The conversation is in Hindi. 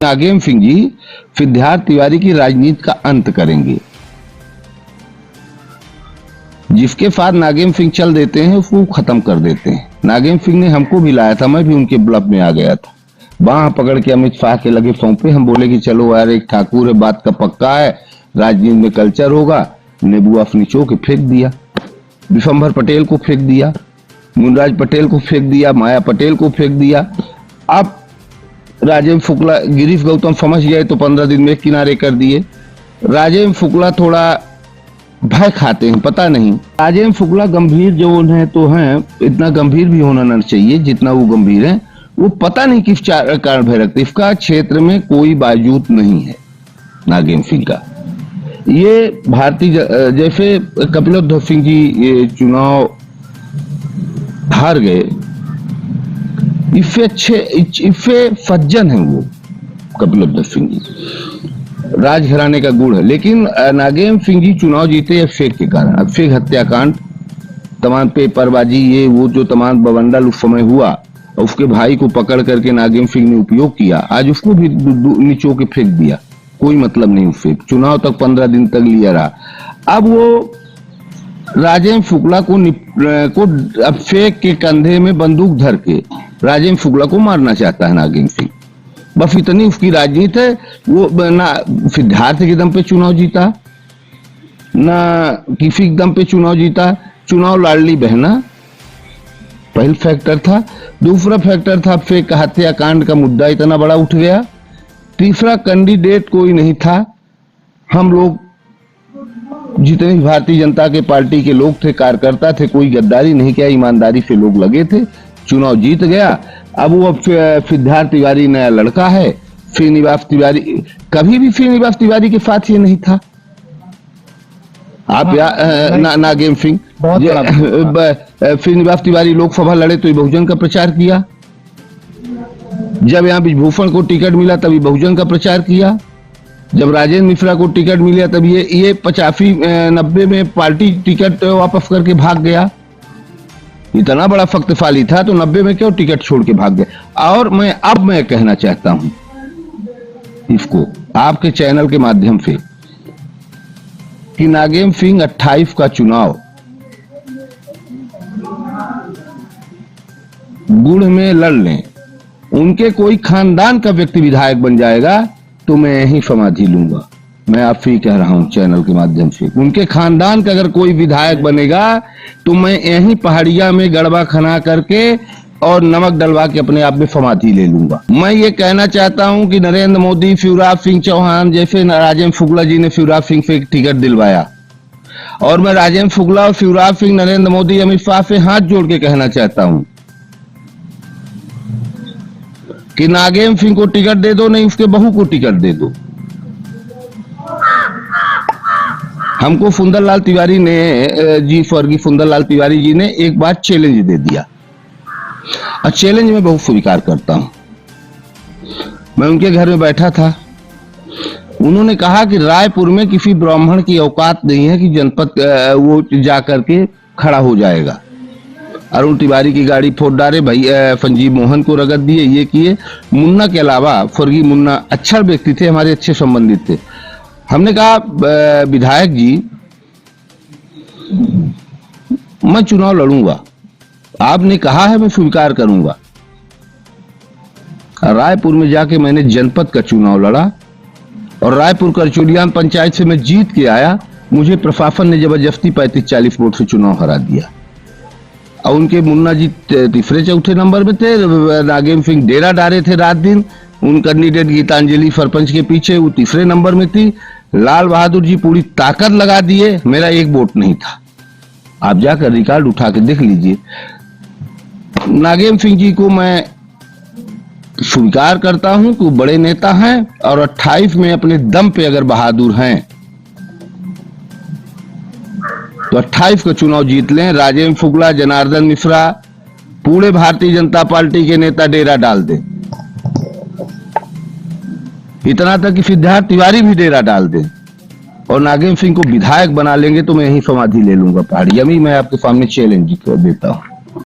नागेम सिंह जी सिद्धार्थ तिवारी की राजनीति का अंत करेंगे। जिसके साथ नागेम सिंह चल देते हैं उसको खत्म कर देते हैं। नागेम सिंह ने हमको भी लाया था, मैं भी उनके ब्लफ में आ गया था। बाह पकड़ के अमित शाह के लगे सौंपे, हम बोले कि चलो यार एक ठाकुर है, बात का पक्का है, राजनीति में कल्चर होगा। नेबुआ निचो के फेंक दिया, विशंभर पटेल को फेंक दिया, मुनराज पटेल को फेंक दिया, माया पटेल को फेंक दिया। अब राजेंद्र शुक्ला, गिरीश गौतम समझ गए तो 15 दिन में किनारे कर दिए। राजेंद्र शुक्ला थोड़ा भय खाते हैं, पता नहीं। राजेंद्र शुक्ला गंभीर जो है तो हैं, इतना गंभीर भी होना न चाहिए जितना वो गंभीर है। वो पता नहीं किस कारण भय रखते। इसका क्षेत्र में कोई बावजूद नहीं है नागेम सिंह का। ये भारतीय जैसे कपिलदेव सिंह जी ये चुनाव हार गए, इससे सज्जन है वो कपिलदेव सिंह जी, राजघराने का गुड़ है। लेकिन नागेम सिंह जी चुनाव जीते फेक के कारण। फेक हत्याकांड, तमाम पेपरबाजी, ये वो जो तमाम बवंडल उस समय हुआ, उसके भाई को पकड़ करके नागेम सिंह ने उपयोग किया। आज उसको भी नीचो के फेंक दिया, कोई मतलब नहीं उससे। चुनाव तक 15 दिन तक लिया रहा। अब वो राजेंद्र शुक्ला को अब फेक के कंधे में बंदूक धर के राजेंद्र शुक्ला को मारना चाहता है नागेम सिंह। बस इतनी उसकी राजनीति है। वो ना सिद्धार्थ के दम पे चुनाव जीता, ना किसी के दम पे चुनाव जीता। चुनाव लाडली बहना पहला फैक्टर था। दूसरा फैक्टर था फेक हत्याकांड का मुद्दा इतना बड़ा उठ गया। तीसरा कैंडिडेट कोई नहीं था। हम लोग जितने भारतीय जनता के पार्टी के लोग थे, कार्यकर्ता थे, कोई गद्दारी नहीं किया, ईमानदारी से लोग लगे थे। चुनाव जीत गया। अब वो सिद्धार्थ तिवारी नया लड़का है। श्रीनिवास तिवारी कभी भी श्रीनिवास तिवारी के साथ ये नहीं था। आप नागेम सिंह श्रीनिवास तिवारी लोकसभा लड़े तो बहुजन का प्रचार किया। जब यहाँ ब्रिजभूषण को टिकट मिला तभी बहुजन का प्रचार किया। जब राजेंद्र मिश्रा को टिकट मिला तब ये 85-90 में पार्टी टिकट वापस करके भाग गया। इतना बड़ा शक्तिशाली था तो 90 में क्यों टिकट छोड़ के भाग गया। और मैं कहना चाहता हूं इसको आपके चैनल के माध्यम से कि नागेम सिंह 28 का चुनाव गुड़ में लड़ लें, उनके कोई खानदान का व्यक्ति विधायक बन जाएगा तो मैं यही समाधि लूंगा। मैं आपसे ही कह रहा हूं चैनल के माध्यम से, उनके खानदान का अगर कोई विधायक बनेगा तो मैं यही पहाड़िया में गड़बा खना करके और नमक डलवा के अपने आप में समाधि ले लूंगा। मैं ये कहना चाहता हूं कि नरेंद्र मोदी, शिवराज सिंह चौहान जैसे राजेंद्र शुक्ला जी ने शिवराज सिंह से टिकट दिलवाया, और मैं राजेंद्र शुक्ला और शिवराज सिंह, नरेंद्र मोदी, अमित शाह से हाथ जोड़ के कहना चाहता हूं कि नागेम सिंह को टिकट दे दो, नहीं उसके बहू को टिकट दे दो। हमको सुंदरलाल तिवारी ने स्वर्गीय सुंदरलाल तिवारी जी ने एक बार चैलेंज दे दिया, और चैलेंज में बहुत स्वीकार करता हूं। मैं उनके घर में बैठा था। उन्होंने कहा कि रायपुर में किसी ब्राह्मण की औकात नहीं है कि जनपद वो जा करके खड़ा हो जाएगा। अरुण तिवारी की गाड़ी फोड़ डाले, भाई संजीव मोहन को रगड़ दिए, ये किए। मुन्ना के अलावा, स्वर्गीय मुन्ना अच्छा व्यक्ति थे, हमारे अच्छे संबंधित थे। हमने कहा विधायक जी मैं चुनाव लड़ूंगा, आपने कहा है मैं स्वीकार करूंगा। रायपुर में जाके मैंने जनपद का चुनाव लड़ा और रायपुर करचोलियान पंचायत से मैं जीत के आया। मुझे प्रशासन ने जबरदस्ती 35-40 वोट से चुनाव हरा दिया। और उनके मुन्ना जी तीसरे चौथे नंबर में थे। नागेम सिंह डेरा डाले थे रात दिन। उन कैंडिडेट गीतांजलि सरपंच के पीछे, वो तीसरे नंबर में थी। लाल बहादुर जी पूरी ताकत लगा दिए, मेरा एक वोट नहीं था। आप जाकर रिकॉर्ड उठा के देख लीजिए। नागेम सिंह जी को मैं स्वीकार करता हूं कि वो बड़े नेता हैं और 28 में अपने दम पे अगर बहादुर हैं तो 28 का चुनाव जीत लें। राजेंद्र शुक्ला, जनार्दन मिश्रा, पूरे भारतीय जनता पार्टी के नेता डेरा डाल दें। इतना तक कि सिद्धार्थ तिवारी भी डेरा डाल दें और नागेम सिंह को विधायक बना लेंगे तो मैं यही समाधि ले लूंगा पहाड़िया में। मैं आपके सामने चैलेंज देता हूं।